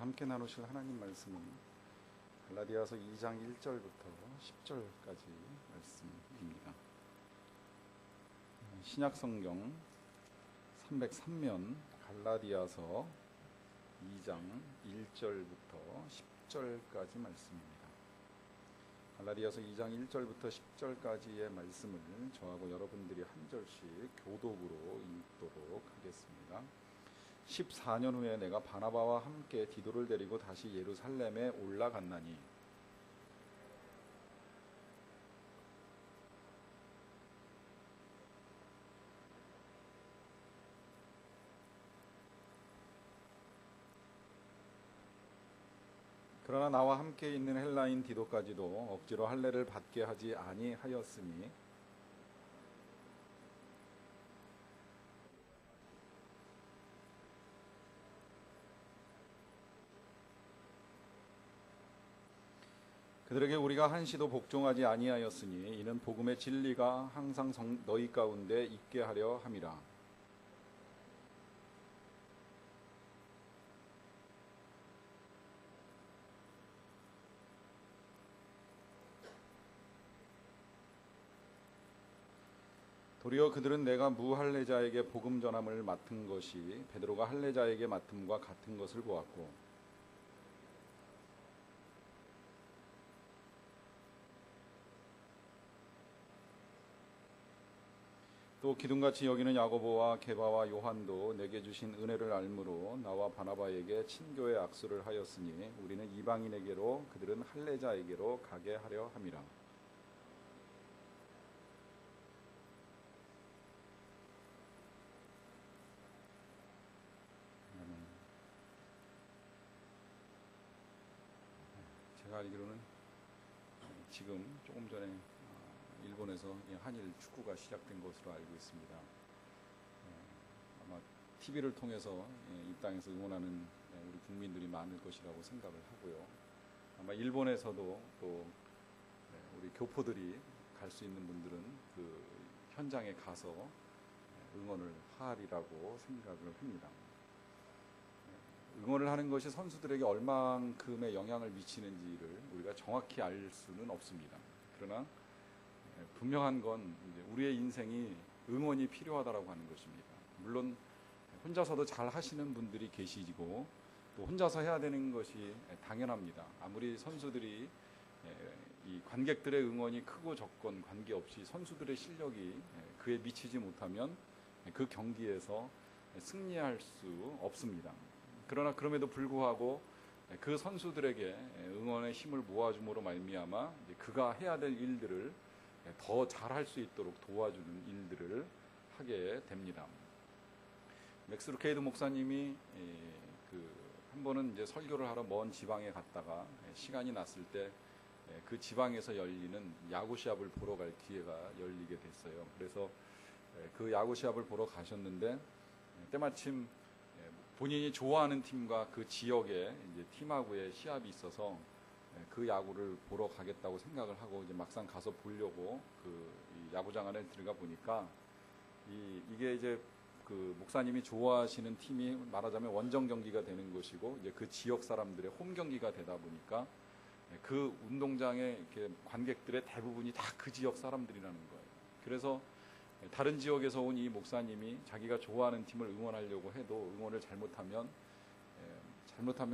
함께 나누실 하나님 말씀은 갈라디아서 2장 1절부터 10절까지 말씀입니다. 신약성경 303면 갈라디아서 2장 1절부터 10절까지 말씀입니다. 갈라디아서 2장 1절부터 10절까지의 말씀을 저하고 여러분들이 한 절씩 교독으로 읽도록 하겠습니다. 14년 후에 내가 바나바와 함께 디도를 데리고 다시 예루살렘에 올라갔나니 그러나 나와 함께 있는 헬라인 디도까지도 억지로 할례를 받게 하지 아니하였으니 그들에게 우리가 한시도 복종하지 아니하였으니 이는 복음의 진리가 항상 너희 가운데 있게 하려 함이라. 도리어 그들은 내가 무할례자에게 복음 전함을 맡은 것이 베드로가 할례자에게 맡음과 같은 것을 보았고 또 기둥같이 여기는 야고보와 게바와 요한도 내게 주신 은혜를 알므로 나와 바나바에게 친교의 악수를 하였으니 우리는 이방인에게로 그들은 할례자에게로 가게 하려 함이라. 제가 알기로는 지금 조금 전에 일본에서 한일 축구가 시작된 것으로 알고 있습니다. 아마 TV를 통해서 이 땅에서 응원하는 우리 국민들이 많을 것이라고 생각을 하고요. 아마 일본에서도 또 우리 교포들이 갈 수 있는 분들은 그 현장에 가서 응원을 하리라고 생각을 합니다. 응원을 하는 것이 선수들에게 얼만큼의 영향을 미치는지를 우리가 정확히 알 수는 없습니다. 그러나 분명한 건 우리의 인생이 응원이 필요하다라고 하는 것입니다. 물론 혼자서도 잘 하시는 분들이 계시고 또 혼자서 해야 되는 것이 당연합니다. 아무리 선수들이 이 관객들의 응원이 크고 적건 관계없이 선수들의 실력이 그에 미치지 못하면 그 경기에서 승리할 수 없습니다. 그러나 그럼에도 불구하고 그 선수들에게 응원의 힘을 모아줌으로 말미암아 그가 해야 될 일들을 더 잘할 수 있도록 도와주는 일들을 하게 됩니다. 맥스 루케이드 목사님이 한 번은 이제 설교를 하러 먼 지방에 갔다가 시간이 났을 때 그 지방에서 열리는 야구 시합을 보러 갈 기회가 열리게 됐어요. 그래서 그 야구 시합을 보러 가셨는데 때마침 본인이 좋아하는 팀과 그 지역의 이제 팀하고의 시합이 있어서 그 야구를 보러 가겠다고 생각을 하고 이제 막상 가서 보려고 이 야구장 안에 들어가 보니까 이게 이제 그 목사님이 좋아하시는 팀이 말하자면 원정 경기가 되는 것이고 이제 그 지역 사람들의 홈 경기가 되다 보니까 그 운동장에 이렇게 관객들의 대부분이 다 그 지역 사람들이라는 거예요. 그래서 다른 지역에서 온 이 목사님이 자기가 좋아하는 팀을 응원하려고 해도 응원을 잘못하면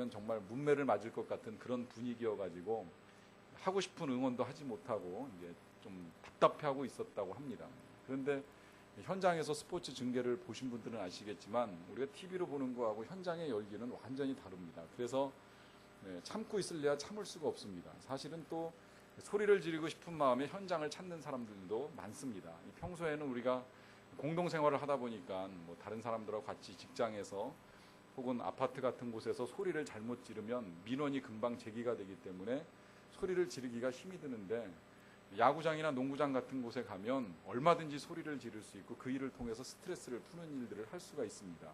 정말 문매를 맞을 것 같은 그런 분위기여가지고 하고 싶은 응원도 하지 못하고 이제 좀 답답해하고 있었다고 합니다. 그런데 현장에서 스포츠 중계를 보신 분들은 아시겠지만 우리가 TV로 보는 거하고 현장의 열기는 완전히 다릅니다. 그래서 참고 있을래야 참을 수가 없습니다. 사실은 또 소리를 지르고 싶은 마음에 현장을 찾는 사람들도 많습니다. 평소에는 우리가 공동생활을 하다 보니까 뭐 다른 사람들하고 같이 직장에서 혹은 아파트 같은 곳에서 소리를 잘못 지르면 민원이 금방 제기가 되기 때문에 소리를 지르기가 힘이 드는데 야구장이나 농구장 같은 곳에 가면 얼마든지 소리를 지를 수 있고 그 일을 통해서 스트레스를 푸는 일들을 할 수가 있습니다.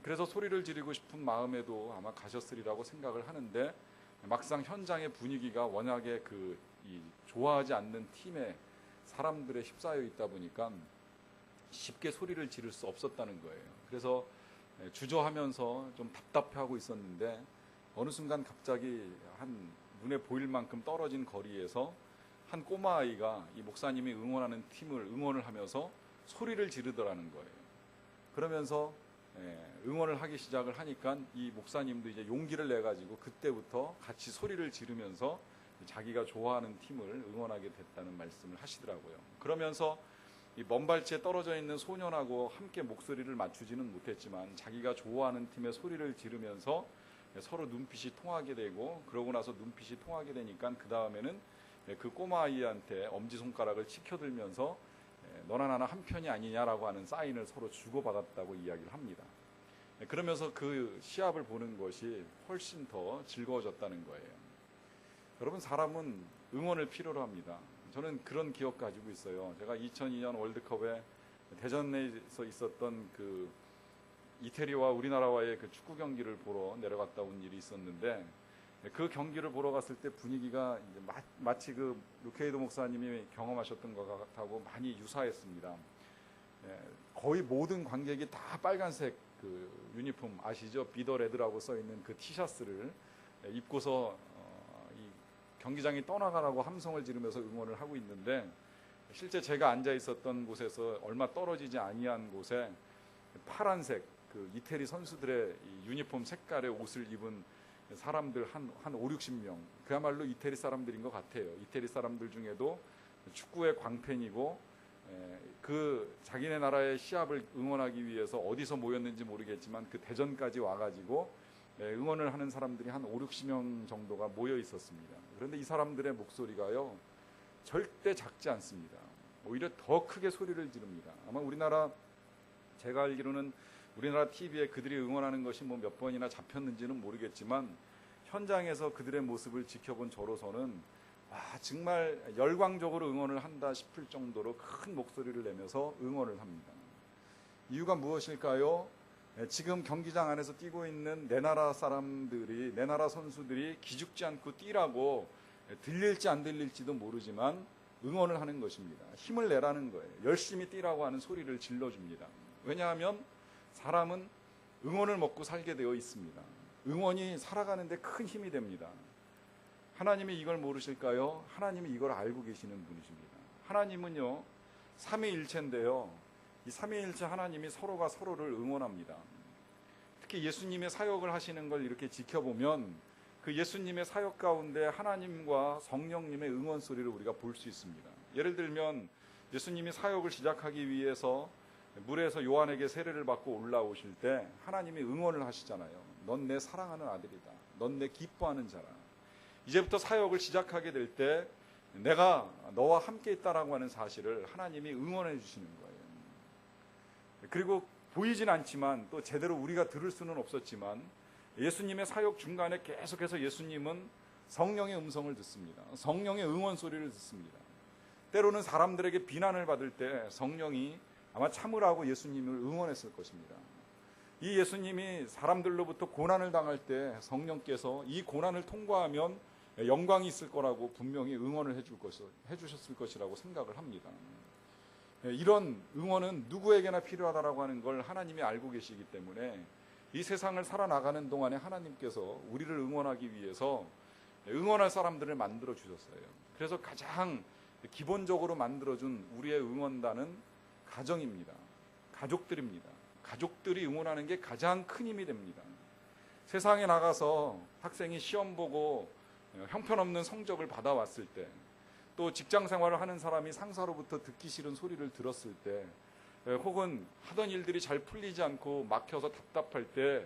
그래서 소리를 지르고 싶은 마음에도 아마 가셨으리라고 생각을 하는데 막상 현장의 분위기가 워낙에 좋아하지 않는 팀의 사람들에 휩싸여 있다 보니까 쉽게 소리를 지를 수 없었다는 거예요. 그래서 주저하면서 좀 답답해하고 있었는데 어느 순간 갑자기 한 눈에 보일 만큼 떨어진 거리에서 한 꼬마 아이가 이 목사님이 응원하는 팀을 응원을 하면서 소리를 지르더라는 거예요. 그러면서 응원을 하기 시작을 하니까 이 목사님도 이제 용기를 내 가지고 그때부터 같이 소리를 지르면서 자기가 좋아하는 팀을 응원하게 됐다는 말씀을 하시더라고요. 그러면서 이 먼발치에 떨어져 있는 소년하고 함께 목소리를 맞추지는 못했지만 자기가 좋아하는 팀의 소리를 지르면서 서로 눈빛이 통하게 되고, 그러고 나서 눈빛이 통하게 되니까 그 다음에는 그 꼬마 아이한테 엄지손가락을 치켜들면서 너나 나나 한 편이 아니냐라고 하는 사인을 서로 주고받았다고 이야기를 합니다. 그러면서 그 시합을 보는 것이 훨씬 더 즐거워졌다는 거예요. 여러분, 사람은 응원을 필요로 합니다. 저는 그런 기억 가지고 있어요. 제가 2002년 월드컵에 대전에서 있었던 그 이태리와 우리나라와의 그 축구 경기를 보러 내려갔다 온 일이 있었는데, 그 경기를 보러 갔을 때 분위기가 이제 마치 그 루케이도 목사님이 경험하셨던 것하고 많이 유사했습니다. 거의 모든 관객이 다 빨간색 그 유니폼 아시죠? 비더레드라고 써 있는 그 티셔츠를 입고서 이 경기장이 떠나가라고 함성을 지르면서 응원을 하고 있는데, 실제 제가 앉아 있었던 곳에서 얼마 떨어지지 아니한 곳에 파란색 그 이태리 선수들의 이 유니폼 색깔의 옷을 입은 사람들 한 5, 60명, 그야말로 이태리 사람들인 것 같아요. 이태리 사람들 중에도 축구의 광팬이고 그 자기네 나라의 시합을 응원하기 위해서 어디서 모였는지 모르겠지만 그 대전까지 와가지고 응원을 하는 사람들이 한 5, 60명 정도가 모여 있었습니다. 그런데 이 사람들의 목소리가요 절대 작지 않습니다. 오히려 더 크게 소리를 지릅니다. 아마 우리나라, 제가 알기로는 우리나라 TV에 그들이 응원하는 것이 뭐 몇 번이나 잡혔는지는 모르겠지만, 현장에서 그들의 모습을 지켜본 저로서는 정말 열광적으로 응원을 한다 싶을 정도로 큰 목소리를 내면서 응원을 합니다. 이유가 무엇일까요? 지금 경기장 안에서 뛰고 있는 내 나라 사람들이, 내 나라 선수들이 기죽지 않고 뛰라고 들릴지 안 들릴지도 모르지만 응원을 하는 것입니다. 힘을 내라는 거예요. 열심히 뛰라고 하는 소리를 질러줍니다. 왜냐하면 사람은 응원을 먹고 살게 되어 있습니다. 응원이 살아가는데 큰 힘이 됩니다. 하나님이 이걸 모르실까요? 하나님이 이걸 알고 계시는 분이십니다. 하나님은요 삼위일체인데요, 이 삼위일체 하나님이 서로가 서로를 응원합니다. 특히 예수님의 사역을 하시는 걸 이렇게 지켜보면 그 예수님의 사역 가운데 하나님과 성령님의 응원 소리를 우리가 볼 수 있습니다. 예를 들면 예수님이 사역을 시작하기 위해서 물에서 요한에게 세례를 받고 올라오실 때 하나님이 응원을 하시잖아요. 넌 내 사랑하는 아들이다. 넌 내 기뻐하는 자라. 이제부터 사역을 시작하게 될 때 내가 너와 함께 있다라고 하는 사실을 하나님이 응원해 주시는 거예요. 그리고 보이진 않지만 또 제대로 우리가 들을 수는 없었지만 예수님의 사역 중간에 계속해서 예수님은 성령의 음성을 듣습니다. 성령의 응원 소리를 듣습니다. 때로는 사람들에게 비난을 받을 때 성령이 아마 참으라고 예수님을 응원했을 것입니다. 이 예수님이 사람들로부터 고난을 당할 때 성령께서 이 고난을 통과하면 영광이 있을 거라고 분명히 응원을 해주셨을 것이라고 생각을 합니다. 이런 응원은 누구에게나 필요하다라고 하는 걸 하나님이 알고 계시기 때문에 이 세상을 살아나가는 동안에 하나님께서 우리를 응원하기 위해서 응원할 사람들을 만들어 주셨어요. 그래서 가장 기본적으로 만들어준 우리의 응원단은 가정입니다. 가족들입니다. 가족들이 응원하는 게 가장 큰 힘이 됩니다. 세상에 나가서 학생이 시험 보고 형편없는 성적을 받아왔을 때, 또 직장 생활을 하는 사람이 상사로부터 듣기 싫은 소리를 들었을 때, 혹은 하던 일들이 잘 풀리지 않고 막혀서 답답할 때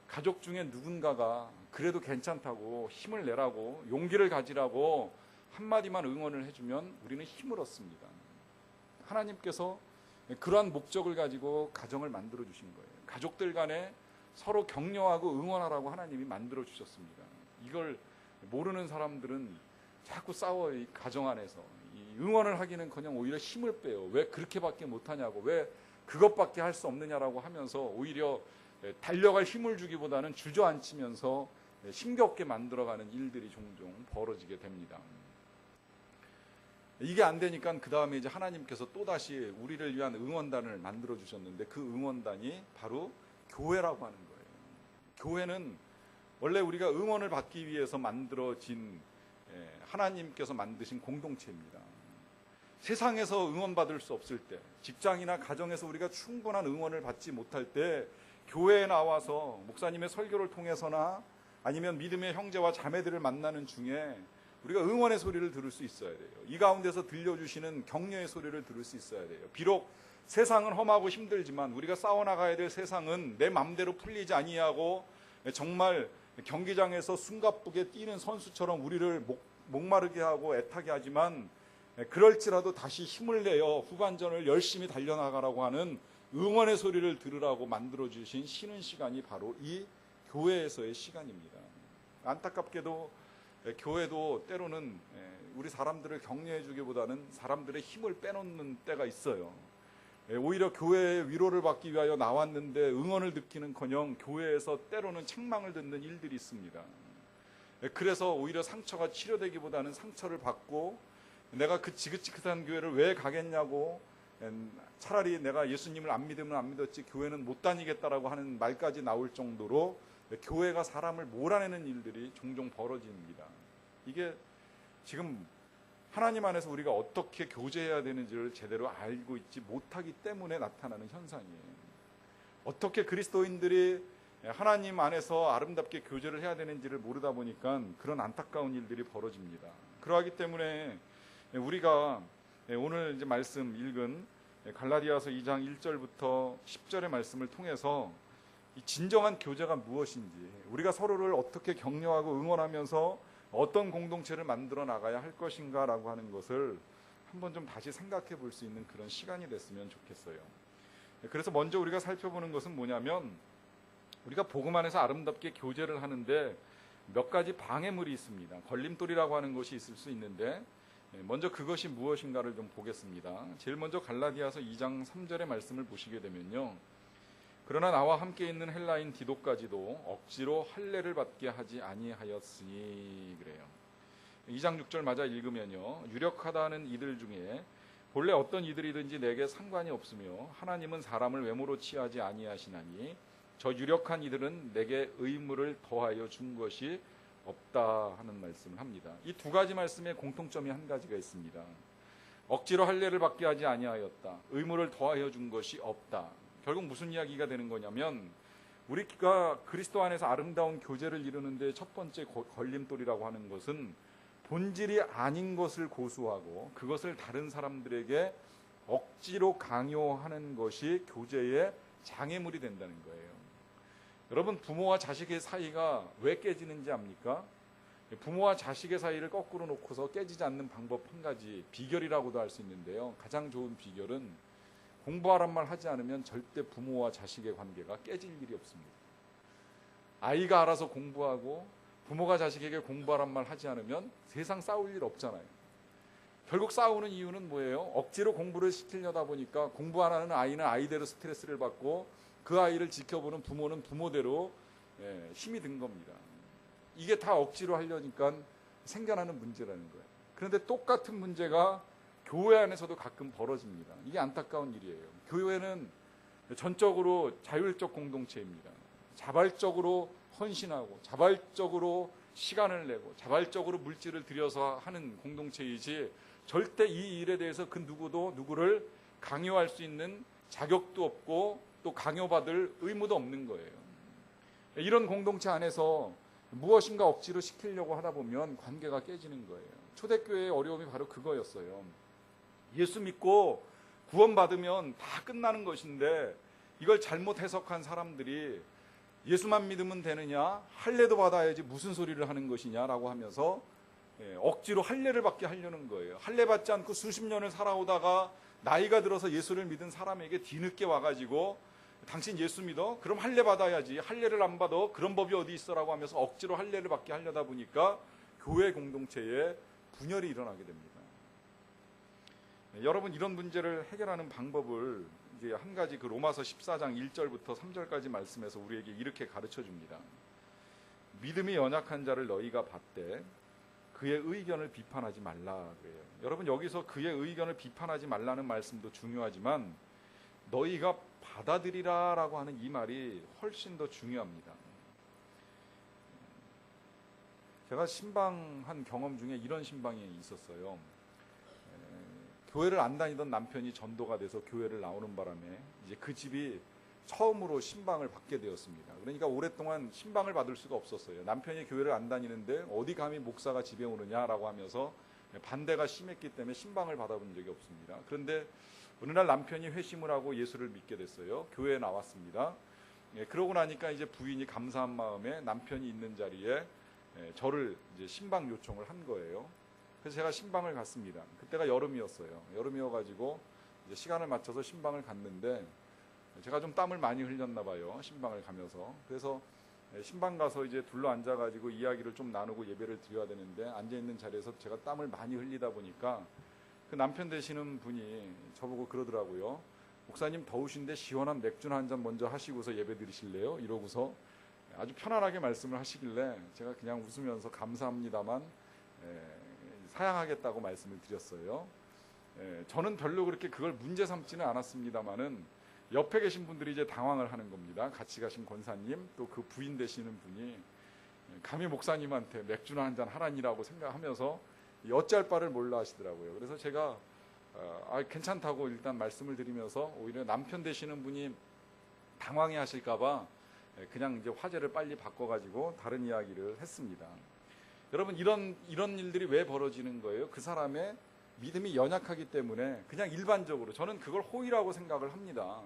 가족 중에 누군가가 그래도 괜찮다고 힘을 내라고 용기를 가지라고 한마디만 응원을 해주면 우리는 힘을 얻습니다. 하나님께서 그러한 목적을 가지고 가정을 만들어 주신 거예요. 가족들 간에 서로 격려하고 응원하라고 하나님이 만들어 주셨습니다. 이걸 모르는 사람들은 자꾸 싸워요. 이 가정 안에서 이 응원을 하기는커녕 오히려 힘을 빼요. 왜 그렇게밖에 못하냐고, 왜 그것밖에 할 수 없느냐라고 하면서 오히려 달려갈 힘을 주기보다는 주저앉히면서 힘겹게 만들어가는 일들이 종종 벌어지게 됩니다. 이게 안 되니까 그 다음에 이제 하나님께서 또다시 우리를 위한 응원단을 만들어 주셨는데, 그 응원단이 바로 교회라고 하는 거예요. 교회는 원래 우리가 응원을 받기 위해서 만들어진 하나님께서 만드신 공동체입니다. 세상에서 응원받을 수 없을 때, 직장이나 가정에서 우리가 충분한 응원을 받지 못할 때 교회에 나와서 목사님의 설교를 통해서나 아니면 믿음의 형제와 자매들을 만나는 중에 우리가 응원의 소리를 들을 수 있어야 돼요. 이 가운데서 들려주시는 격려의 소리를 들을 수 있어야 돼요. 비록 세상은 험하고 힘들지만 우리가 싸워나가야 될 세상은 내 맘대로 풀리지 아니하고 정말 경기장에서 숨가쁘게 뛰는 선수처럼 우리를 목마르게 하고 애타게 하지만 그럴지라도 다시 힘을 내어 후반전을 열심히 달려나가라고 하는 응원의 소리를 들으라고 만들어주신 쉬는 시간이 바로 이 교회에서의 시간입니다. 안타깝게도 교회도 때로는 우리 사람들을 격려해 주기보다는 사람들의 힘을 빼놓는 때가 있어요. 오히려 교회의 위로를 받기 위하여 나왔는데 응원을 듣기는커녕 교회에서 때로는 책망을 듣는 일들이 있습니다. 그래서 오히려 상처가 치료되기보다는 상처를 받고 내가 그 지긋지긋한 교회를 왜 가겠냐고, 차라리 내가 예수님을 안 믿으면 안 믿었지 교회는 못 다니겠다라고 하는 말까지 나올 정도로 교회가 사람을 몰아내는 일들이 종종 벌어집니다. 이게 지금 하나님 안에서 우리가 어떻게 교제해야 되는지를 제대로 알고 있지 못하기 때문에 나타나는 현상이에요. 어떻게 그리스도인들이 하나님 안에서 아름답게 교제를 해야 되는지를 모르다 보니까 그런 안타까운 일들이 벌어집니다. 그러하기 때문에 우리가 오늘 이제 말씀 읽은 갈라디아서 2장 1절부터 10절의 말씀을 통해서 이 진정한 교제가 무엇인지, 우리가 서로를 어떻게 격려하고 응원하면서 어떤 공동체를 만들어 나가야 할 것인가라고 하는 것을 한번 좀 다시 생각해 볼 수 있는 그런 시간이 됐으면 좋겠어요. 그래서 먼저 우리가 살펴보는 것은 뭐냐면, 우리가 복음 안에서 아름답게 교제를 하는데 몇 가지 방해물이 있습니다. 걸림돌이라고 하는 것이 있을 수 있는데 먼저 그것이 무엇인가를 좀 보겠습니다. 제일 먼저 갈라디아서 2장 3절의 말씀을 보시게 되면요, 그러나 나와 함께 있는 헬라인 디도까지도 억지로 할례를 받게 하지 아니하였으니 그래요. 2장 6절 맞아 읽으면요, 유력하다는 이들 중에 본래 어떤 이들이든지 내게 상관이 없으며 하나님은 사람을 외모로 취하지 아니하시나니 저 유력한 이들은 내게 의무를 더하여 준 것이 없다 하는 말씀을 합니다. 이 두 가지 말씀에 공통점이 한 가지가 있습니다. 억지로 할례를 받게 하지 아니하였다, 의무를 더하여 준 것이 없다. 결국 무슨 이야기가 되는 거냐면, 우리가 그리스도 안에서 아름다운 교제를 이루는데 첫 번째 걸림돌이라고 하는 것은 본질이 아닌 것을 고수하고 그것을 다른 사람들에게 억지로 강요하는 것이 교제의 장애물이 된다는 거예요. 여러분, 부모와 자식의 사이가 왜 깨지는지 압니까? 부모와 자식의 사이를 거꾸로 놓고서 깨지지 않는 방법 한 가지, 비결이라고도 할 수 있는데요, 가장 좋은 비결은 공부하란 말 하지 않으면 절대 부모와 자식의 관계가 깨질 일이 없습니다. 아이가 알아서 공부하고 부모가 자식에게 공부하란 말 하지 않으면 세상 싸울 일 없잖아요. 결국 싸우는 이유는 뭐예요? 억지로 공부를 시키려다 보니까 공부 안 하는 아이는 아이대로 스트레스를 받고 그 아이를 지켜보는 부모는 부모대로 힘이 든 겁니다. 이게 다 억지로 하려니까 생겨나는 문제라는 거예요. 그런데 똑같은 문제가 교회 안에서도 가끔 벌어집니다. 이게 안타까운 일이에요. 교회는 전적으로 자율적 공동체입니다. 자발적으로 헌신하고 자발적으로 시간을 내고 자발적으로 물질을 들여서 하는 공동체이지, 절대 이 일에 대해서 그 누구도 누구를 강요할 수 있는 자격도 없고 또 강요받을 의무도 없는 거예요. 이런 공동체 안에서 무엇인가 억지로 시키려고 하다 보면 관계가 깨지는 거예요. 초대교회의 어려움이 바로 그거였어요. 예수 믿고 구원받으면 다 끝나는 것인데 이걸 잘못 해석한 사람들이 예수만 믿으면 되느냐, 할례도 받아야지 무슨 소리를 하는 것이냐라고 하면서 억지로 할례를 받게 하려는 거예요. 할례 받지 않고 수십 년을 살아오다가 나이가 들어서 예수를 믿은 사람에게 뒤늦게 와가지고 당신 예수 믿어? 그럼 할례 받아야지. 할례를 안 받아? 그런 법이 어디 있어라고 하면서 억지로 할례를 받게 하려다 보니까 교회 공동체에 분열이 일어나게 됩니다. 여러분, 이런 문제를 해결하는 방법을 이제 한 가지 그 로마서 14장 1절부터 3절까지 말씀에서 우리에게 이렇게 가르쳐 줍니다. 믿음이 연약한 자를 너희가 받되 그의 의견을 비판하지 말라 그래요. 여러분, 여기서 그의 의견을 비판하지 말라는 말씀도 중요하지만 너희가 받아들이라라고 하는 이 말이 훨씬 더 중요합니다. 제가 신방한 경험 중에 이런 신방이 있었어요. 교회를 안 다니던 남편이 전도가 돼서 교회를 나오는 바람에 이제 그 집이 처음으로 신방을 받게 되었습니다. 그러니까 오랫동안 신방을 받을 수가 없었어요. 남편이 교회를 안 다니는데 어디 감히 목사가 집에 오느냐라고 하면서 반대가 심했기 때문에 신방을 받아본 적이 없습니다. 그런데 어느 날 남편이 회심을 하고 예수를 믿게 됐어요. 교회에 나왔습니다. 그러고 나니까 이제 부인이 감사한 마음에 남편이 있는 자리에 저를 이제 신방 요청을 한 거예요. 그래서 제가 신방을 갔습니다. 그때가 여름이었어요. 여름이어가지고 이제 시간을 맞춰서 신방을 갔는데 제가 좀 땀을 많이 흘렸나 봐요. 신방을 가면서. 그래서 신방 가서 이제 둘러 앉아가지고 이야기를 좀 나누고 예배를 드려야 되는데 앉아있는 자리에서 제가 땀을 많이 흘리다 보니까 그 남편 되시는 분이 저보고 그러더라고요. 목사님 더우신데 시원한 맥주나 한 잔 먼저 하시고서 예배 드리실래요? 이러고서 아주 편안하게 말씀을 하시길래 제가 그냥 웃으면서 감사합니다만 사양하겠다고 말씀을 드렸어요. 저는 별로 그렇게 그걸 문제 삼지는 않았습니다만은 옆에 계신 분들이 이제 당황을 하는 겁니다. 같이 가신 권사님 또 그 부인 되시는 분이 감히 목사님한테 맥주나 한 잔 하라니라고 생각하면서 어찌할 바를 몰라 하시더라고요. 그래서 제가 괜찮다고 일단 말씀을 드리면서 오히려 남편 되시는 분이 당황해 하실까 봐 그냥 이제 화제를 빨리 바꿔가지고 다른 이야기를 했습니다. 여러분 이런 일들이 왜 벌어지는 거예요? 그 사람의 믿음이 연약하기 때문에 그냥 일반적으로 저는 그걸 호의라고 생각을 합니다.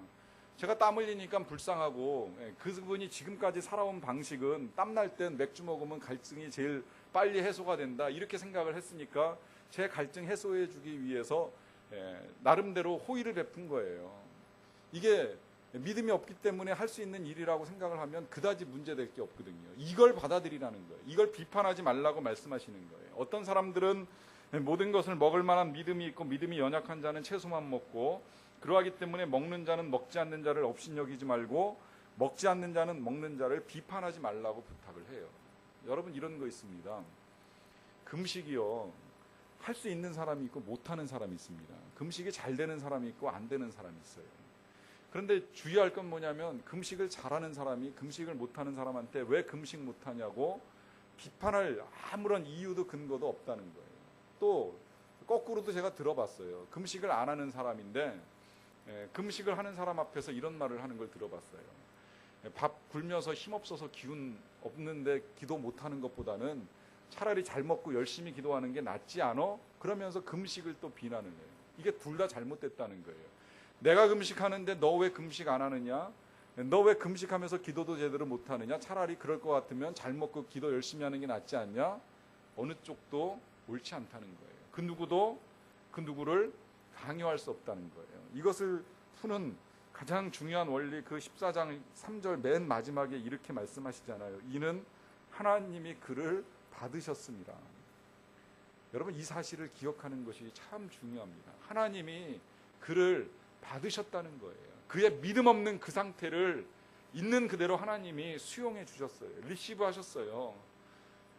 제가 땀 흘리니까 불쌍하고 그분이 지금까지 살아온 방식은 땀날 땐 맥주 먹으면 갈증이 제일 빨리 해소가 된다 이렇게 생각을 했으니까 제 갈증 해소해 주기 위해서 나름대로 호의를 베푼 거예요. 이게 믿음이 없기 때문에 할 수 있는 일이라고 생각을 하면 그다지 문제될 게 없거든요. 이걸 받아들이라는 거예요. 이걸 비판하지 말라고 말씀하시는 거예요. 어떤 사람들은 모든 것을 먹을 만한 믿음이 있고 믿음이 연약한 자는 채소만 먹고 그러하기 때문에 먹는 자는 먹지 않는 자를 업신여기지 말고 먹지 않는 자는 먹는 자를 비판하지 말라고 부탁을 해요. 여러분 이런 거 있습니다. 금식이요. 할 수 있는 사람이 있고 못하는 사람이 있습니다. 금식이 잘 되는 사람이 있고 안 되는 사람이 있어요. 그런데 주의할 건 뭐냐면 금식을 잘하는 사람이 금식을 못하는 사람한테 왜 금식 못하냐고 비판할 아무런 이유도 근거도 없다는 거예요. 또 거꾸로도 제가 들어봤어요. 금식을 안 하는 사람인데 금식을 하는 사람 앞에서 이런 말을 하는 걸 들어봤어요. 밥 굶여서 힘없어서 기운 없는데 기도 못하는 것보다는 차라리 잘 먹고 열심히 기도하는 게 낫지 않아? 그러면서 금식을 또 비난을 해요. 이게 둘 다 잘못됐다는 거예요. 내가 금식하는데 너 왜 금식 안 하느냐? 너 왜 금식하면서 기도도 제대로 못하느냐? 차라리 그럴 것 같으면 잘 먹고 기도 열심히 하는 게 낫지 않냐? 어느 쪽도 옳지 않다는 거예요. 그 누구도 그 누구를 강요할 수 없다는 거예요. 이것을 푸는 가장 중요한 원리 그 14장 3절 맨 마지막에 이렇게 말씀하시잖아요. 이는 하나님이 그를 받으셨습니다. 여러분 이 사실을 기억하는 것이 참 중요합니다. 하나님이 그를 받으셨다는 거예요. 그의 믿음 없는 그 상태를 있는 그대로 하나님이 수용해 주셨어요. 리시브 하셨어요.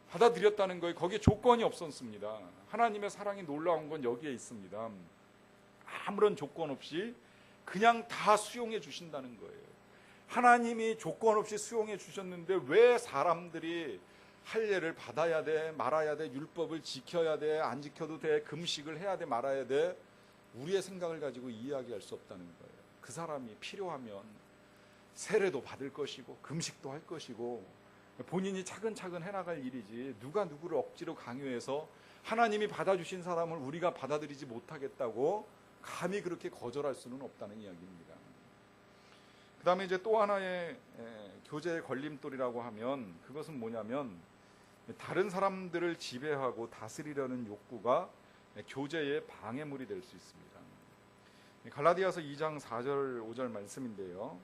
받아들였다는 거예요. 거기에 조건이 없었습니다. 하나님의 사랑이 놀라운 건 여기에 있습니다. 아무런 조건 없이 그냥 다 수용해 주신다는 거예요. 하나님이 조건 없이 수용해 주셨는데 왜 사람들이 할례를 받아야 돼, 말아야 돼, 율법을 지켜야 돼, 안 지켜도 돼, 금식을 해야 돼, 말아야 돼, 우리의 생각을 가지고 이야기할 수 없다는 거예요. 그 사람이 필요하면 세례도 받을 것이고 금식도 할 것이고 본인이 차근차근 해나갈 일이지 누가 누구를 억지로 강요해서 하나님이 받아주신 사람을 우리가 받아들이지 못하겠다고 감히 그렇게 거절할 수는 없다는 이야기입니다. 그 다음에 이제 또 하나의 교제의 걸림돌이라고 하면 그것은 뭐냐면 다른 사람들을 지배하고 다스리려는 욕구가 교제의 방해물이 될 수 있습니다. 갈라디아서 2장 4절 5절 말씀인데요.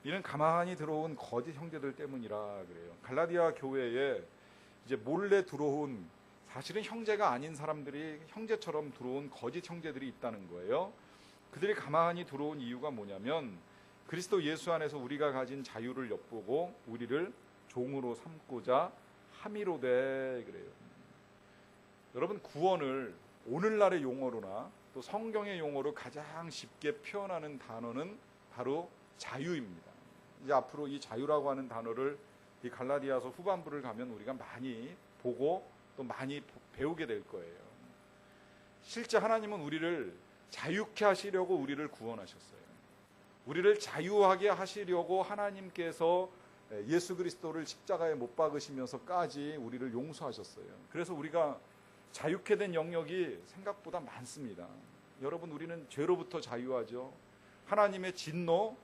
이는 가만히 들어온 거짓 형제들 때문이라 그래요. 갈라디아 교회에 이제 몰래 들어온 사실은 형제가 아닌 사람들이 형제처럼 들어온 거짓 형제들이 있다는 거예요. 그들이 가만히 들어온 이유가 뭐냐면 그리스도 예수 안에서 우리가 가진 자유를 엿보고 우리를 종으로 삼고자 함이로되 그래요. 여러분 구원을 오늘날의 용어로나 또 성경의 용어로 가장 쉽게 표현하는 단어는 바로 자유입니다. 이제 앞으로 이 자유라고 하는 단어를 이 갈라디아서 후반부를 가면 우리가 많이 보고 또 많이 배우게 될 거예요. 실제 하나님은 우리를 자유케 하시려고 우리를 구원하셨어요. 우리를 자유하게 하시려고 하나님께서 예수 그리스도를 십자가에 못 박으시면서까지 우리를 용서하셨어요. 그래서 우리가 자유케 된 영역이 생각보다 많습니다. 여러분, 우리는 죄로부터 자유하죠. 하나님의 진노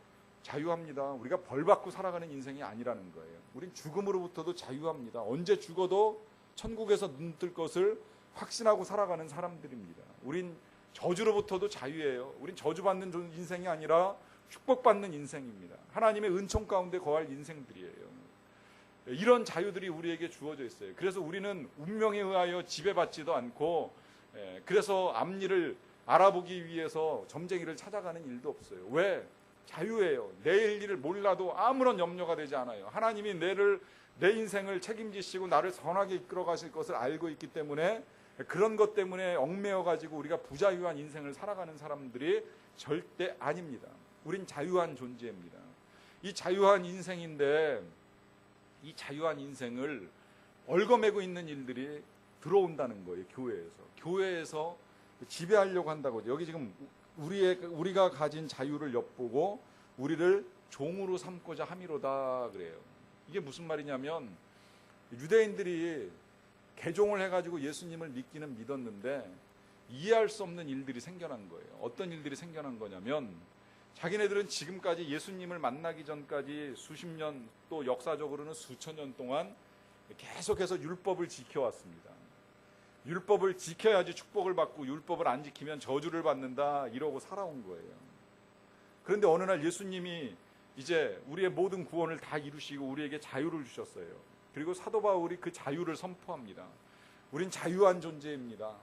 자유합니다. 우리가 벌 받고 살아가는 인생이 아니라는 거예요. 우린 죽음으로부터도 자유합니다. 언제 죽어도 천국에서 눈 뜰 것을 확신하고 살아가는 사람들입니다. 우린 저주로부터도 자유예요. 우린 저주받는 인생이 아니라 축복받는 인생입니다. 하나님의 은총 가운데 거할 인생들이에요. 이런 자유들이 우리에게 주어져 있어요. 그래서 우리는 운명에 의하여 지배받지도 않고, 그래서 앞일을 알아보기 위해서 점쟁이를 찾아가는 일도 없어요. 왜? 자유예요. 내일 일을 몰라도 아무런 염려가 되지 않아요. 하나님이 내 인생을 책임지시고 나를 선하게 이끌어 가실 것을 알고 있기 때문에, 그런 것 때문에 얽매여 가지고 우리가 부자유한 인생을 살아가는 사람들이 절대 아닙니다. 우린 자유한 존재입니다. 이 자유한 인생인데, 이 자유한 인생을 얽어매고 있는 일들이 들어온다는 거예요. 교회에서 지배하려고 한다고. 여기 지금 우리가 가진 자유를 엿보고 우리를 종으로 삼고자 함이로다 그래요. 이게 무슨 말이냐면, 유대인들이 개종을 해가지고 예수님을 믿었는데 이해할 수 없는 일들이 생겨난 거예요. 어떤 일들이 생겨난 거냐면, 자기네들은 지금까지 예수님을 만나기 전까지 수십 년, 또 역사적으로는 수천 년 동안 계속해서 율법을 지켜왔습니다. 율법을 지켜야지 축복을 받고, 율법을 안 지키면 저주를 받는다, 이러고 살아온 거예요. 그런데 어느 날 예수님이 이제 우리의 모든 구원을 다 이루시고 우리에게 자유를 주셨어요. 그리고 사도 바울이 그 자유를 선포합니다. 우린 자유한 존재입니다.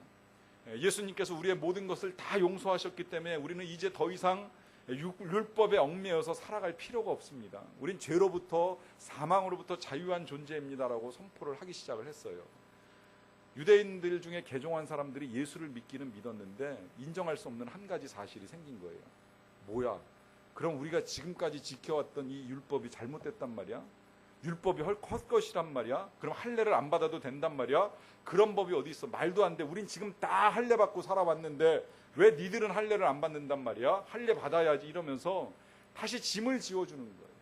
예수님께서 우리의 모든 것을 다 용서하셨기 때문에 우리는 이제 더 이상 율법에 얽매여서 살아갈 필요가 없습니다. 우린 죄로부터, 사망으로부터 자유한 존재입니다라고 선포를 하기 시작을 했어요. 유대인들 중에 개종한 사람들이 예수를 믿기는 믿었는데 인정할 수 없는 한 가지 사실이 생긴 거예요. 뭐야? 그럼 우리가 지금까지 지켜왔던 이 율법이 잘못됐단 말이야? 율법이 헛것이란 말이야? 그럼 할례를 안 받아도 된단 말이야? 그런 법이 어디 있어? 말도 안 돼. 우린 지금 다 할례 받고 살아왔는데 왜 니들은 할례를 안 받는단 말이야? 할례 받아야지, 이러면서 다시 짐을 지어주는 거예요.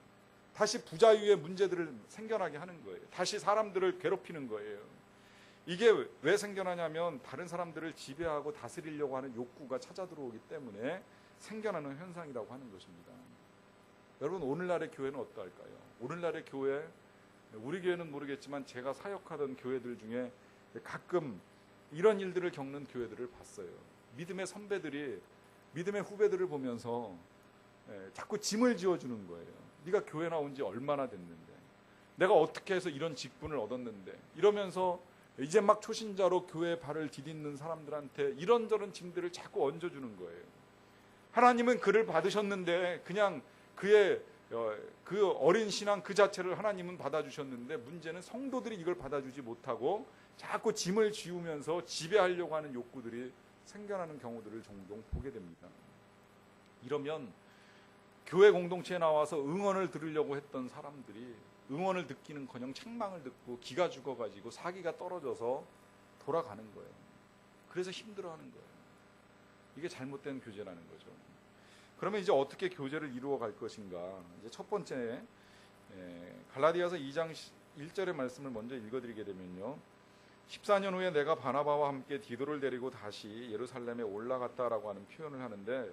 다시 부자유의 문제들을 생겨나게 하는 거예요. 다시 사람들을 괴롭히는 거예요. 이게 왜 생겨나냐면, 다른 사람들을 지배하고 다스리려고 하는 욕구가 찾아 들어오기 때문에 생겨나는 현상이라고 하는 것입니다. 여러분, 오늘날의 교회는 어떠할까요? 오늘날의 교회, 우리 교회는 모르겠지만 제가 사역하던 교회들 중에 가끔 이런 일들을 겪는 교회들을 봤어요. 믿음의 선배들이 믿음의 후배들을 보면서 자꾸 짐을 지어주는 거예요. 네가 교회 나온 지 얼마나 됐는데, 내가 어떻게 해서 이런 직분을 얻었는데, 이러면서 이제 막 초신자로 교회에 발을 디딛는 사람들한테 이런저런 짐들을 자꾸 얹어주는 거예요. 하나님은 그를 받으셨는데, 그냥 그의 그 어린 신앙 그 자체를 하나님은 받아주셨는데, 문제는 성도들이 이걸 받아주지 못하고 자꾸 짐을 지우면서 지배하려고 하는 욕구들이 생겨나는 경우들을 종종 보게 됩니다. 이러면 교회 공동체에 나와서 응원을 들으려고 했던 사람들이 응원을 듣기는커녕 책망을 듣고 기가 죽어가지고 사기가 떨어져서 돌아가는 거예요. 그래서 힘들어하는 거예요. 이게 잘못된 교제라는 거죠. 그러면 이제 어떻게 교제를 이루어 갈 것인가? 이제 첫 번째, 갈라디아서 2장 1절의 말씀을 먼저 읽어드리게 되면요, 14년 후에 내가 바나바와 함께 디도를 데리고 다시 예루살렘에 올라갔다라고 하는 표현을 하는데,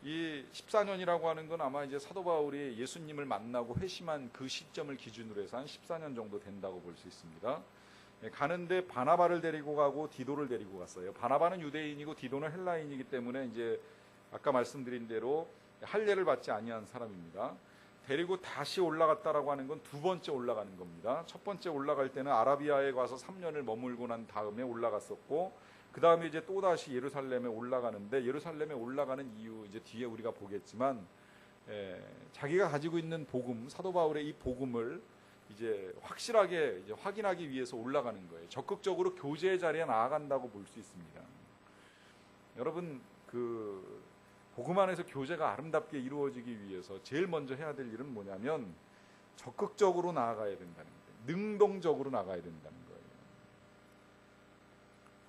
이 14년이라고 하는 건 아마 이제 사도 바울이 예수님을 만나고 회심한 그 시점을 기준으로 해서 한 14년 정도 된다고 볼 수 있습니다. 가는데 바나바를 데리고 가고 디도를 데리고 갔어요. 바나바는 유대인이고 디도는 헬라인이기 때문에 이제 아까 말씀드린 대로 할례를 받지 아니한 사람입니다. 데리고 다시 올라갔다라고 하는 건 두 번째 올라가는 겁니다. 첫 번째 올라갈 때는 아라비아에 가서 3년을 머물고 난 다음에 올라갔었고, 그 다음에 이제 또 다시 예루살렘에 올라가는데, 예루살렘에 올라가는 이유 이제 뒤에 우리가 보겠지만, 자기가 가지고 있는 복음, 사도 바울의 이 복음을 이제 확실하게 이제 확인하기 위해서 올라가는 거예요. 적극적으로 교제의 자리에 나아간다고 볼 수 있습니다. 여러분, 그 복음 안에서 교제가 아름답게 이루어지기 위해서 제일 먼저 해야 될 일은 뭐냐면 적극적으로 나아가야 된다는 거예요. 능동적으로 나가야 된다는 거예요.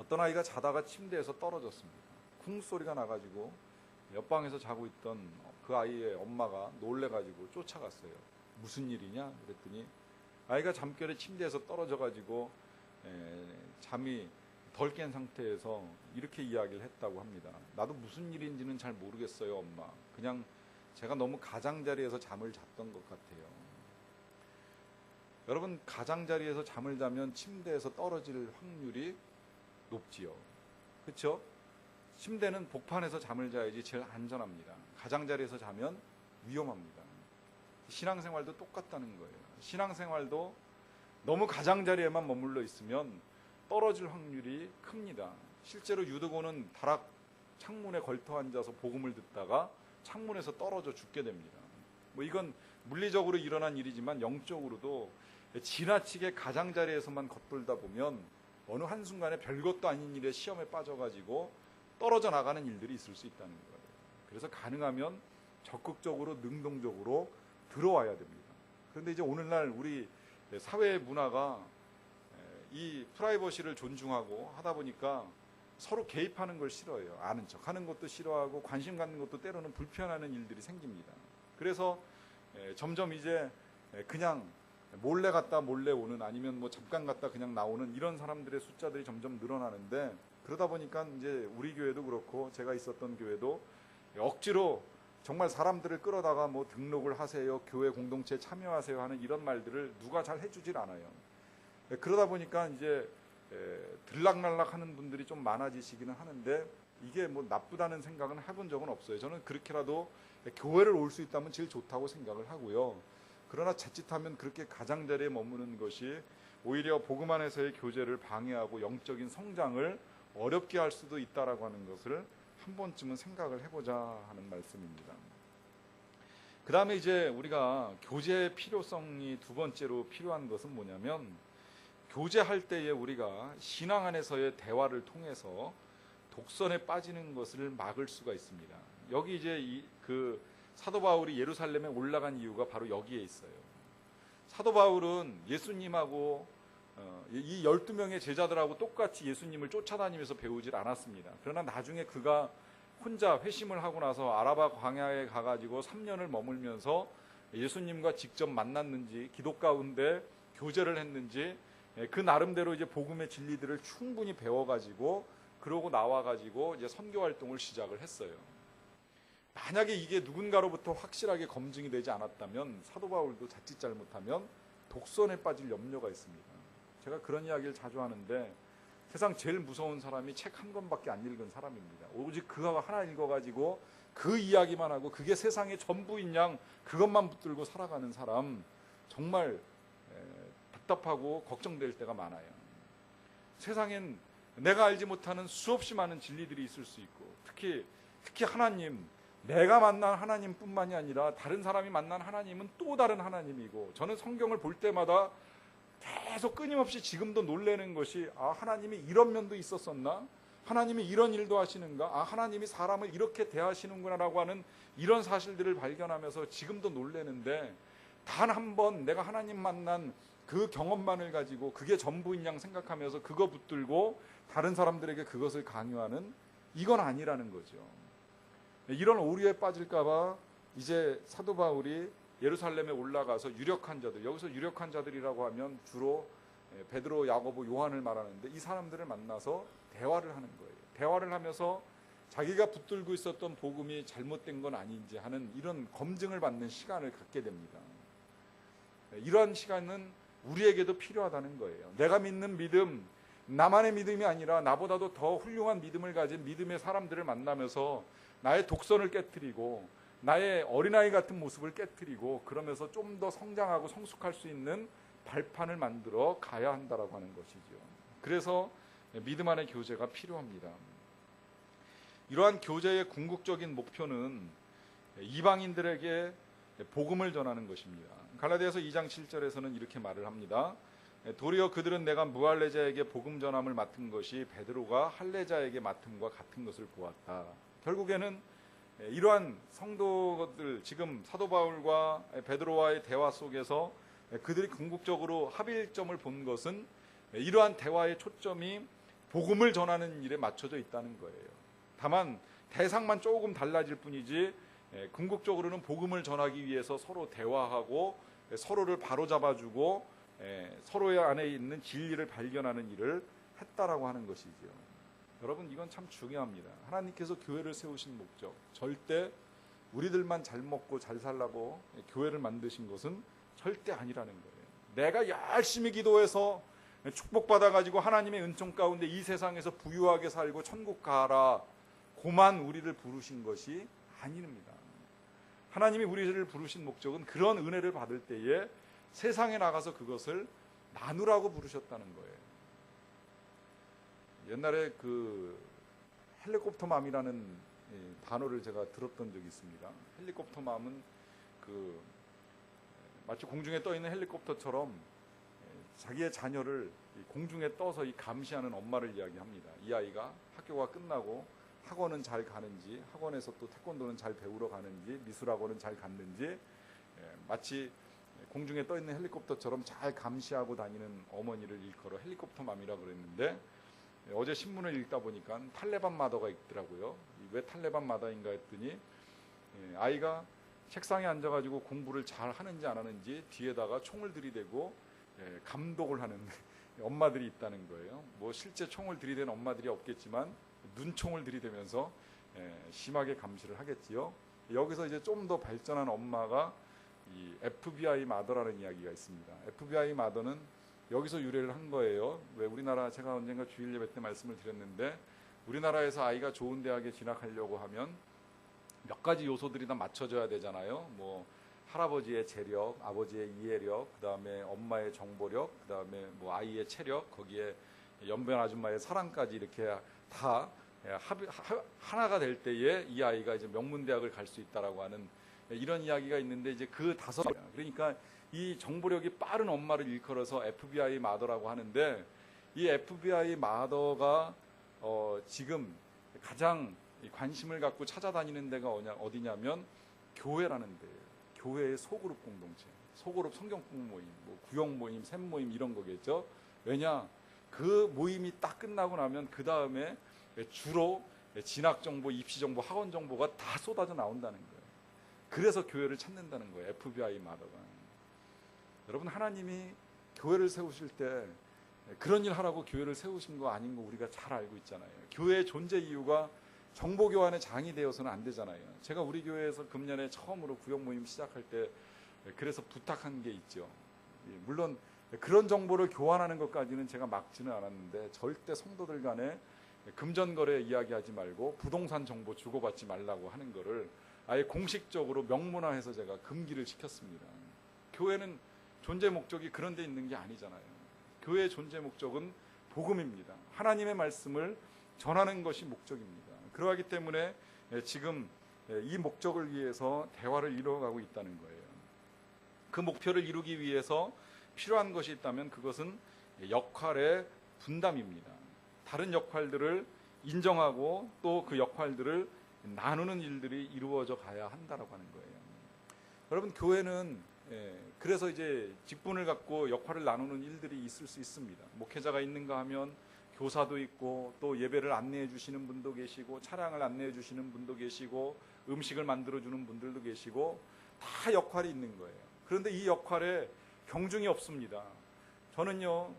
어떤 아이가 자다가 침대에서 떨어졌습니다. 쿵 소리가 나가지고 옆방에서 자고 있던 그 아이의 엄마가 놀래가지고 쫓아갔어요. 무슨 일이냐? 그랬더니 아이가 잠결에 침대에서 떨어져가지고 잠이 덜 깬 상태에서 이렇게 이야기를 했다고 합니다. 나도 무슨 일인지는 잘 모르겠어요, 엄마. 그냥 제가 너무 가장자리에서 잠을 잤던 것 같아요. 여러분, 가장자리에서 잠을 자면 침대에서 떨어질 확률이 높지요. 그렇죠? 침대는 복판에서 잠을 자야지 제일 안전합니다. 가장자리에서 자면 위험합니다. 신앙생활도 똑같다는 거예요. 신앙생활도 너무 가장자리에만 머물러 있으면 떨어질 확률이 큽니다. 실제로 유드고는 다락 창문에 걸터 앉아서 복음을 듣다가 창문에서 떨어져 죽게 됩니다. 이건 물리적으로 일어난 일이지만 영적으로도 지나치게 가장자리에서만 겉돌다 보면 어느 한순간에 별것도 아닌 일에 시험에 빠져가지고 떨어져 나가는 일들이 있을 수 있다는 거예요. 그래서 가능하면 적극적으로 능동적으로 들어와야 됩니다. 그런데 이제 오늘날 우리 사회 문화가 이 프라이버시를 존중하고 하다 보니까 서로 개입하는 걸 싫어해요. 아는 척 하는 것도 싫어하고 관심 갖는 것도 때로는 불편하는 일들이 생깁니다. 그래서 점점 이제 그냥 몰래 갔다 몰래 오는, 아니면 뭐 잠깐 갔다 그냥 나오는 이런 사람들의 숫자들이 점점 늘어나는데, 그러다 보니까 이제 우리 교회도 그렇고 제가 있었던 교회도 억지로 정말 사람들을 끌어다가 뭐 등록을 하세요, 교회 공동체에 참여하세요 하는 이런 말들을 누가 잘 해주질 않아요. 그러다 보니까 이제 들락날락 하는 분들이 좀 많아지시기는 하는데, 이게 뭐 나쁘다는 생각은 해본 적은 없어요. 저는 그렇게라도 교회를 올 수 있다면 제일 좋다고 생각을 하고요. 그러나 자칫하면 그렇게 가장자리에 머무는 것이 오히려 복음 안에서의 교제를 방해하고 영적인 성장을 어렵게 할 수도 있다라고 하는 것을 한 번쯤은 생각을 해보자 하는 말씀입니다. 그 다음에 이제 우리가 교제의 필요성이 두 번째로 필요한 것은 뭐냐면, 교제할 때에 우리가 신앙 안에서의 대화를 통해서 독선에 빠지는 것을 막을 수가 있습니다. 여기 이제 그 사도 바울이 예루살렘에 올라간 이유가 바로 여기에 있어요. 사도 바울은 예수님하고 이 12명의 제자들하고 똑같이 예수님을 쫓아다니면서 배우질 않았습니다. 그러나 나중에 그가 혼자 회심을 하고 나서 아라바 광야에 가가지고 3년을 머물면서 예수님과 직접 만났는지, 기도 가운데 교제를 했는지, 그 나름대로 이제 복음의 진리들을 충분히 배워가지고 그러고 나와가지고 이제 선교 활동을 시작을 했어요. 만약에 이게 누군가로부터 확실하게 검증이 되지 않았다면 사도 바울도 자칫 잘못하면 독선에 빠질 염려가 있습니다. 제가 그런 이야기를 자주 하는데, 세상 제일 무서운 사람이 책 한 권밖에 안 읽은 사람입니다. 오직 그거 하나 읽어가지고 그 이야기만 하고 그게 세상의 전부인 양 그것만 붙들고 살아가는 사람, 정말 답답하고 걱정될 때가 많아요. 세상엔 내가 알지 못하는 수없이 많은 진리들이 있을 수 있고, 특히 하나님, 내가 만난 하나님뿐만이 아니라 다른 사람이 만난 하나님은 또 다른 하나님이고, 저는 성경을 볼 때마다 계속 끊임없이 지금도 놀라는 것이, 하나님이 이런 면도 있었었나? 하나님이 이런 일도 하시는가? 하나님이 사람을 이렇게 대하시는구나 라고 하는 이런 사실들을 발견하면서 지금도 놀라는데, 단 한 번 내가 하나님 만난 그 경험만을 가지고 그게 전부인 양 생각하면서 그거 붙들고 다른 사람들에게 그것을 강요하는, 이건 아니라는 거죠. 이런 오류에 빠질까봐 이제 사도 바울이 예루살렘에 올라가서 유력한 자들, 여기서 유력한 자들이라고 하면 주로 베드로, 야고보, 요한을 말하는데, 이 사람들을 만나서 대화를 하는 거예요. 대화를 하면서 자기가 붙들고 있었던 복음이 잘못된 건 아닌지 하는 이런 검증을 받는 시간을 갖게 됩니다. 이러한 시간은 우리에게도 필요하다는 거예요. 내가 믿는 믿음, 나만의 믿음이 아니라 나보다도 더 훌륭한 믿음을 가진 믿음의 사람들을 만나면서 나의 독선을 깨트리고 나의 어린아이 같은 모습을 깨트리고, 그러면서 좀 더 성장하고 성숙할 수 있는 발판을 만들어 가야 한다라고 하는 것이죠. 그래서 믿음 안의 교제가 필요합니다. 이러한 교제의 궁극적인 목표는 이방인들에게 복음을 전하는 것입니다. 갈라디아서 2장 7절에서는 이렇게 말을 합니다. 도리어 그들은 내가 무할레자에게 복음 전함을 맡은 것이 베드로가 할레자에게 맡음과 같은 것을 보았다. 결국에는 이러한 성도들, 지금 사도 바울과 베드로와의 대화 속에서 그들이 궁극적으로 합일점을 본 것은, 이러한 대화의 초점이 복음을 전하는 일에 맞춰져 있다는 거예요. 다만 대상만 조금 달라질 뿐이지 궁극적으로는 복음을 전하기 위해서 서로 대화하고 서로를 바로잡아주고 서로의 안에 있는 진리를 발견하는 일을 했다라고 하는 것이죠. 여러분, 이건 참 중요합니다. 하나님께서 교회를 세우신 목적, 절대 우리들만 잘 먹고 잘 살라고 교회를 만드신 것은 절대 아니라는 거예요. 내가 열심히 기도해서 축복받아가지고 하나님의 은총 가운데 이 세상에서 부유하게 살고 천국 가라, 고만 우리를 부르신 것이 아닙니다. 하나님이 우리를 부르신 목적은 그런 은혜를 받을 때에 세상에 나가서 그것을 나누라고 부르셨다는 거예요. 옛날에 그 헬리콥터맘이라는 단어를 제가 들었던 적이 있습니다. 헬리콥터맘은 그 마치 공중에 떠 있는 헬리콥터처럼 자기의 자녀를 공중에 떠서 감시하는 엄마를 이야기합니다. 이 아이가 학교가 끝나고 학원은 잘 가는지, 학원에서 또 태권도는 잘 배우러 가는지, 미술학원은 잘 갔는지, 마치 공중에 떠 있는 헬리콥터처럼 잘 감시하고 다니는 어머니를 일컬어 헬리콥터맘이라고 그랬는데, 어제 신문을 읽다 보니까 탈레반 마더가 있더라고요. 왜 탈레반 마더인가 했더니 아이가 책상에 앉아가지고 공부를 잘 하는지 안 하는지 뒤에다가 총을 들이대고 감독을 하는 엄마들이 있다는 거예요. 뭐 실제 총을 들이대는 엄마들이 없겠지만 눈총을 들이대면서 심하게 감시를 하겠지요. 여기서 이제 좀 더 발전한 엄마가 이 FBI 마더라는 이야기가 있습니다. FBI 마더는 여기서 유래를 한 거예요. 왜 우리나라, 제가 언젠가 주일 예배 때 말씀을 드렸는데, 우리나라에서 아이가 좋은 대학에 진학하려고 하면 몇 가지 요소들이 다 맞춰져야 되잖아요. 뭐 할아버지의 재력, 아버지의 이해력, 그다음에 엄마의 정보력, 그다음에 뭐 아이의 체력, 거기에 연변 아줌마의 사랑까지 이렇게 다 하나가 될 때에 이 아이가 이제 명문대학을 갈 수 있다라고 하는 이런 이야기가 있는데, 이제 그 다섯, 그러니까 이 정보력이 빠른 엄마를 일컬어서 FBI 마더라고 하는데, 이 FBI 마더가 지금 가장 관심을 갖고 찾아다니는 데가 어디냐면 교회라는 데예요. 교회의 소그룹 공동체, 소그룹 성경 공부 모임, 뭐 구역 모임, 샘 모임 이런 거겠죠. 왜냐, 그 모임이 딱 끝나고 나면 그 다음에 주로 진학 정보, 입시 정보, 학원 정보가 다 쏟아져 나온다는 거예요. 그래서 교회를 찾는다는 거예요. FBI 마더가. 여러분, 하나님이 교회를 세우실 때 그런 일 하라고 교회를 세우신 거 아닌 거 우리가 잘 알고 있잖아요. 교회의 존재 이유가 정보 교환의 장이 되어서는 안 되잖아요. 제가 우리 교회에서 금년에 처음으로 구역 모임 시작할 때 그래서 부탁한 게 있죠. 물론 그런 정보를 교환하는 것까지는 제가 막지는 않았는데, 절대 성도들 간에 금전거래 이야기하지 말고 부동산 정보 주고받지 말라고 하는 거를 아예 공식적으로 명문화해서 제가 금기를 시켰습니다. 교회는 존재 목적이 그런 데 있는 게 아니잖아요. 교회의 존재 목적은 복음입니다. 하나님의 말씀을 전하는 것이 목적입니다. 그러하기 때문에 지금 이 목적을 위해서 대화를 이루어가고 있다는 거예요. 그 목표를 이루기 위해서 필요한 것이 있다면 그것은 역할의 분담입니다. 다른 역할들을 인정하고 또 그 역할들을 나누는 일들이 이루어져 가야 한다라고 하는 거예요. 여러분, 교회는 그래서 이제 직분을 갖고 역할을 나누는 일들이 있을 수 있습니다. 목회자가 있는가 하면 교사도 있고, 또 예배를 안내해 주시는 분도 계시고, 차량을 안내해 주시는 분도 계시고, 음식을 만들어 주는 분들도 계시고, 다 역할이 있는 거예요. 그런데 이 역할에 경중이 없습니다. 저는요,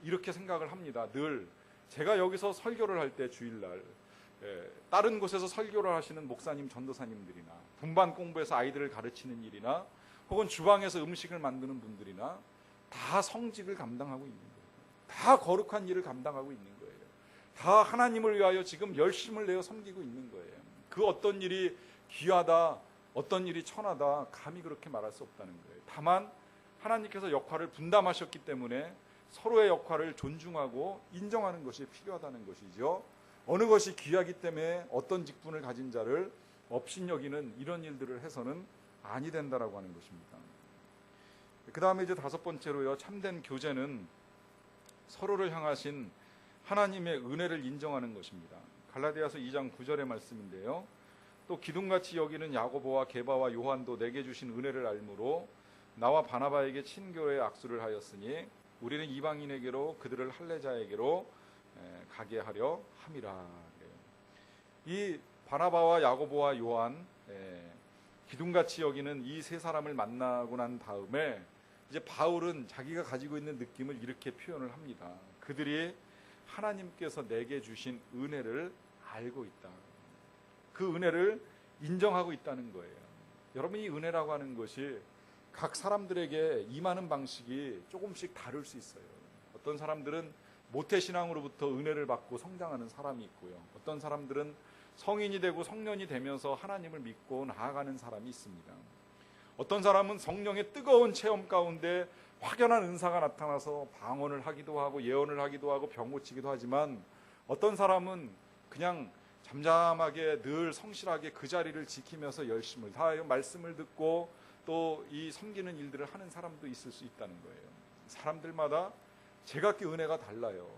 이렇게 생각을 합니다. 늘 제가 여기서 설교를 할 때 주일날 다른 곳에서 설교를 하시는 목사님, 전도사님들이나 분반 공부해서 아이들을 가르치는 일이나 혹은 주방에서 음식을 만드는 분들이나 다 성직을 감당하고 있는 거예요. 다 거룩한 일을 감당하고 있는 거예요. 다 하나님을 위하여 지금 열심을 내어 섬기고 있는 거예요. 그 어떤 일이 귀하다, 어떤 일이 천하다 감히 그렇게 말할 수 없다는 거예요. 다만 하나님께서 역할을 분담하셨기 때문에 서로의 역할을 존중하고 인정하는 것이 필요하다는 것이죠. 어느 것이 귀하기 때문에 어떤 직분을 가진 자를 업신여기는 이런 일들을 해서는 아니 된다라고 하는 것입니다. 그 다음에 이제 다섯 번째로요, 참된 교제는 서로를 향하신 하나님의 은혜를 인정하는 것입니다. 갈라디아서 2장 9절의 말씀인데요. 또 기둥같이 여기는 야고보와 게바와 요한도 내게 주신 은혜를 알므로 나와 바나바에게 친교의 악수를 하였으니 우리는 이방인에게로 그들을 할례자에게로 가게 하려 함이라. 이 바나바와 야고보와 요한, 기둥같이 여기는 이 세 사람을 만나고 난 다음에 이제 바울은 자기가 가지고 있는 느낌을 이렇게 표현을 합니다. 그들이 하나님께서 내게 주신 은혜를 알고 있다. 그 은혜를 인정하고 있다는 거예요. 여러분, 이 은혜라고 하는 것이 각 사람들에게 임하는 방식이 조금씩 다를 수 있어요. 어떤 사람들은 모태신앙으로부터 은혜를 받고 성장하는 사람이 있고요. 어떤 사람들은 성인이 되고 성년이 되면서 하나님을 믿고 나아가는 사람이 있습니다. 어떤 사람은 성령의 뜨거운 체험 가운데 확연한 은사가 나타나서 방언을 하기도 하고 예언을 하기도 하고 병 고치기도 하지만, 어떤 사람은 그냥 잠잠하게 늘 성실하게 그 자리를 지키면서 열심을 다하여 말씀을 듣고 또 이 섬기는 일들을 하는 사람도 있을 수 있다는 거예요. 사람들마다 제각기 은혜가 달라요.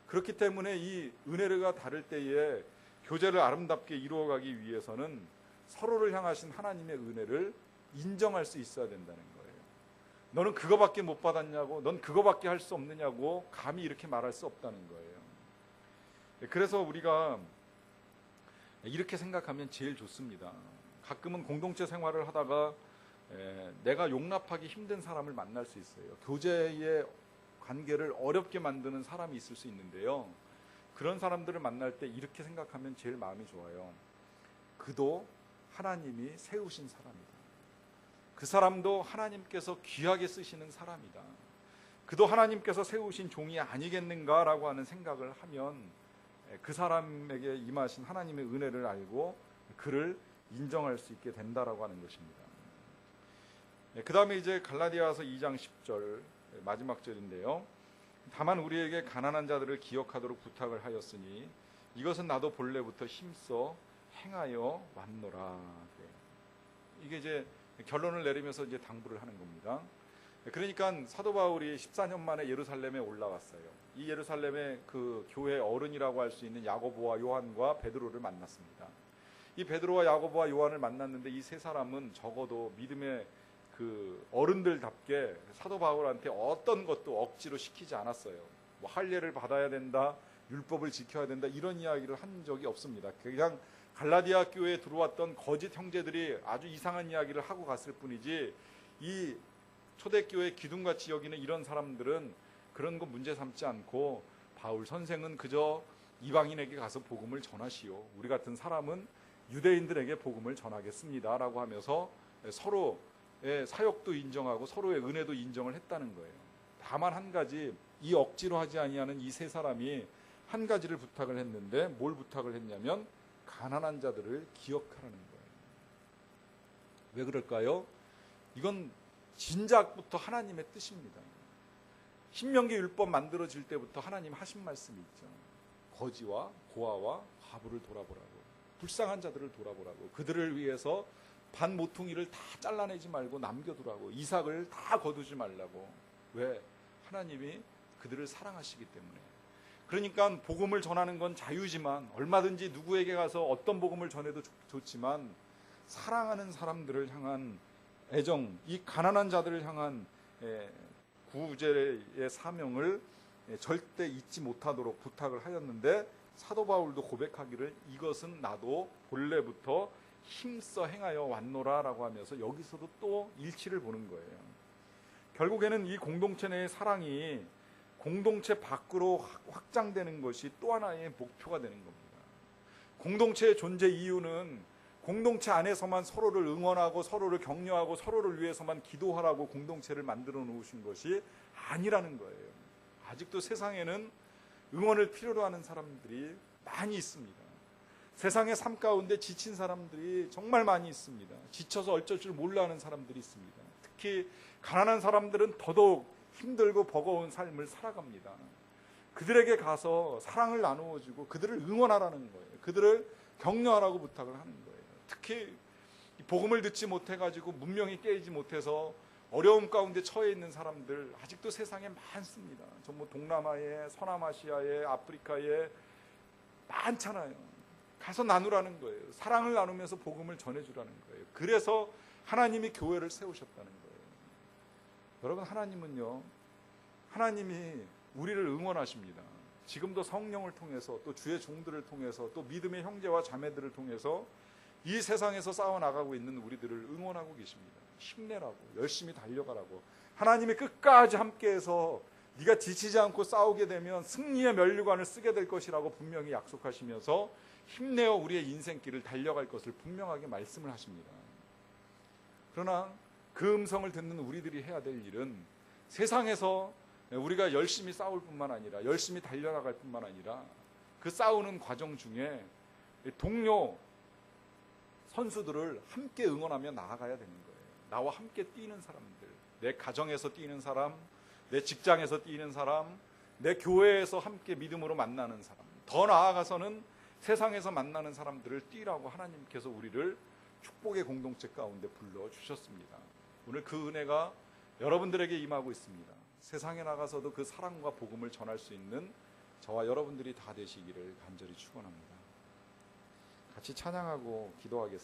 그렇기 때문에 이 은혜가 다를 때에 교제를 아름답게 이루어가기 위해서는 서로를 향하신 하나님의 은혜를 인정할 수 있어야 된다는 거예요. 너는 그거밖에 못 받았냐고, 넌 그거밖에 할 수 없느냐고 감히 이렇게 말할 수 없다는 거예요. 그래서 우리가 이렇게 생각하면 제일 좋습니다. 가끔은 공동체 생활을 하다가 내가 용납하기 힘든 사람을 만날 수 있어요. 교제의 관계를 어렵게 만드는 사람이 있을 수 있는데요. 그런 사람들을 만날 때 이렇게 생각하면 제일 마음이 좋아요. 그도 하나님이 세우신 사람이다. 그 사람도 하나님께서 귀하게 쓰시는 사람이다. 그도 하나님께서 세우신 종이 아니겠는가라고 하는 생각을 하면 그 사람에게 임하신 하나님의 은혜를 알고 그를 인정할 수 있게 된다라고 하는 것입니다. 그 다음에 이제 갈라디아서 2장 10절 마지막 절인데요. 다만 우리에게 가난한 자들을 기억하도록 부탁을 하였으니 이것은 나도 본래부터 힘써 행하여 왔노라. 이게 이제 결론을 내리면서 이제 당부를 하는 겁니다. 그러니까 사도 바울이 14년 만에 예루살렘에 올라왔어요. 이 예루살렘의 그 교회 어른이라고 할 수 있는 야고보와 요한과 베드로를 만났습니다. 이 베드로와 야고보와 요한을 만났는데 이 세 사람은 적어도 믿음의 그 어른들답게 사도 바울한테 어떤 것도 억지로 시키지 않았어요. 뭐 할례를 받아야 된다, 율법을 지켜야 된다, 이런 이야기를 한 적이 없습니다. 그냥 갈라디아 교회에 들어왔던 거짓 형제들이 아주 이상한 이야기를 하고 갔을 뿐이지, 이 초대교회 기둥같이 여기는 이런 사람들은 그런 거 문제 삼지 않고 바울 선생은 그저 이방인에게 가서 복음을 전하시오, 우리 같은 사람은 유대인들에게 복음을 전하겠습니다 라고 하면서 서로의 사역도 인정하고 서로의 은혜도 인정을 했다는 거예요. 다만 한 가지, 이 억지로 하지 아니하는 이 세 사람이 한 가지를 부탁을 했는데, 뭘 부탁을 했냐면 가난한 자들을 기억하라는 거예요. 왜 그럴까요? 이건 진작부터 하나님의 뜻입니다. 신명기 율법 만들어질 때부터 하나님 하신 말씀이 있죠. 거지와 고아와 과부를 돌아보라고, 불쌍한 자들을 돌아보라고, 그들을 위해서 반 모퉁이를 다 잘라내지 말고 남겨두라고, 이삭을 다 거두지 말라고. 왜? 하나님이 그들을 사랑하시기 때문에. 그러니까 복음을 전하는 건 자유지만, 얼마든지 누구에게 가서 어떤 복음을 전해도 좋지만, 사랑하는 사람들을 향한 애정, 이 가난한 자들을 향한 구제의 사명을 절대 잊지 못하도록 부탁을 하였는데, 사도 바울도 고백하기를 이것은 나도 본래부터 힘써 행하여 왔노라 라고 하면서 여기서도 또 일치를 보는 거예요. 결국에는 이 공동체 내의 사랑이 공동체 밖으로 확장되는 것이 또 하나의 목표가 되는 겁니다. 공동체의 존재 이유는 공동체 안에서만 서로를 응원하고 서로를 격려하고 서로를 위해서만 기도하라고 공동체를 만들어 놓으신 것이 아니라는 거예요. 아직도 세상에는 응원을 필요로 하는 사람들이 많이 있습니다. 세상의 삶 가운데 지친 사람들이 정말 많이 있습니다. 지쳐서 어쩔 줄 몰라 하는 사람들이 있습니다. 특히 가난한 사람들은 더더욱 힘들고 버거운 삶을 살아갑니다. 그들에게 가서 사랑을 나누어주고 그들을 응원하라는 거예요. 그들을 격려하라고 부탁을 하는 거예요. 특히 복음을 듣지 못해가지고 문명이 깨이지 못해서 어려움 가운데 처해 있는 사람들 아직도 세상에 많습니다. 전부 동남아에, 서남아시아에, 아프리카에 많잖아요. 가서 나누라는 거예요. 사랑을 나누면서 복음을 전해주라는 거예요. 그래서 하나님이 교회를 세우셨다는 거예요. 여러분, 하나님은요, 하나님이 우리를 응원하십니다. 지금도 성령을 통해서 또 주의 종들을 통해서 또 믿음의 형제와 자매들을 통해서 이 세상에서 싸워나가고 있는 우리들을 응원하고 계십니다. 힘내라고, 열심히 달려가라고, 하나님이 끝까지 함께해서 네가 지치지 않고 싸우게 되면 승리의 면류관을 쓰게 될 것이라고 분명히 약속하시면서 힘내어 우리의 인생길을 달려갈 것을 분명하게 말씀을 하십니다. 그러나 그 음성을 듣는 우리들이 해야 될 일은 세상에서 우리가 열심히 싸울 뿐만 아니라 열심히 달려나갈 뿐만 아니라 그 싸우는 과정 중에 동료 선수들을 함께 응원하며 나아가야 되는 거예요. 나와 함께 뛰는 사람들, 내 가정에서 뛰는 사람, 내 직장에서 뛰는 사람, 내 교회에서 함께 믿음으로 만나는 사람, 더 나아가서는 세상에서 만나는 사람들을 뛰라고 하나님께서 우리를 축복의 공동체 가운데 불러주셨습니다. 오늘 그 은혜가 여러분들에게 임하고 있습니다. 세상에 나가서도 그 사랑과 복음을 전할 수 있는 저와 여러분들이 다 되시기를 간절히 축원합니다. 같이 찬양하고 기도하겠습니다.